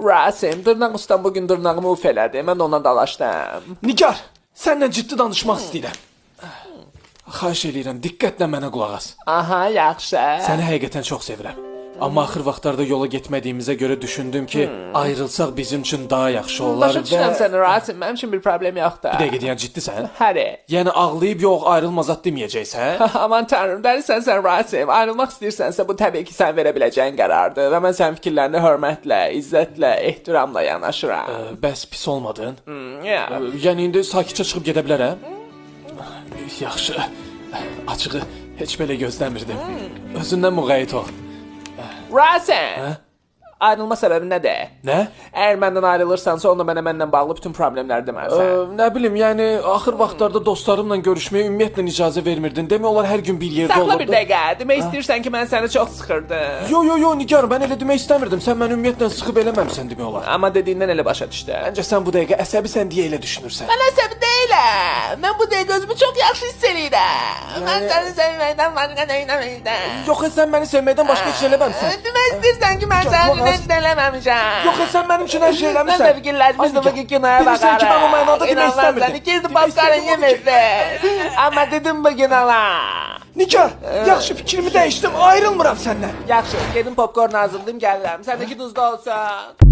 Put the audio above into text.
Rasim, dırnaq ustam bugün dırnağımı uf elədi. Mən ondan dalaşdım. Nigar, səninlə ciddi danışmaq istəyirəm. Xahiş eləyirəm, diqqətlə mənə qulaq as. Aha, yaxşı. Səni həqiqətən çox sevirəm. Amma axır vaxtlarda yola getmədiyimizə görə düşündüm ki, ayrılsaq bizim üçün daha yaxşı olar Başa düşürəm səni Rasim, mənim üçün bir problem yoxdur. Bir dəqiqə deyən ciddisən? Həri. Yəni ağlayıb yox, ayrılmazat deməyəcəksən? Aman tanrım, dəlisən sən Rasim. Ayrılmaq istəyirsənsə bu təbii ki sən verə biləcəyin qərardır və mən sənin fikirlərinə hörmətlə, izzətlə, ehtiramla yanaşıram. Bəs pis olmadın? Yəni indi sakitcə çıxıb gedə bilərəm? Yaxşı. Açığı heç belə gözləmirdim. Özündən müğayət ol. Rasim! Ayrılma səbəbi nədir? Nə? Əgər məndən ayrılırsansa, onda mənlə bağlı bütün problemləri deməlisən. Nə bilim, yəni axır vaxtlarda dostlarımla görüşməyə ümumiyyətlə icazə vermirdin. Demək olar hər gün bir yerdə olurdu. Saxla bir dəqiqə. Demək istəyirsən ki, mən səni çox sıxırdım. Yo, Nigar, mən elə demək istəmirdim. Sən məni ümumiyyətlə sıxıb eləməmsən demək olar. Amma dediyindən elə başa düşdü. Məncə sən bu dəqiqə əsəbisən deyə elə düşünürsən. Mən əsəbi deyiləm. Mən bu dəqiqə özümü çox yaxşı hiss edirəm. Mən səni sevməkdən başqa nə etməmişəm. Yox, sən məni sevməkdən başqa heç eləməmsən. Demək istəyirsən ki, mən səni heç eləməmişəm. Yox, sən mənim üçün hər şey eləmirsən. Mən də fikirləşmişdim ki, kinoya baxarım. Bilirsən ki, mən o mənada demək istəmirdim. İkisi popcorn yemirdi. Amma dedim bugün ala. Nigar, yaxşı fikrimi dəyişdim, ayrılmıram səndən. Yaxşı, gedim popcorn hazırlayım gəlirəm. Səndəki duzlu olsun.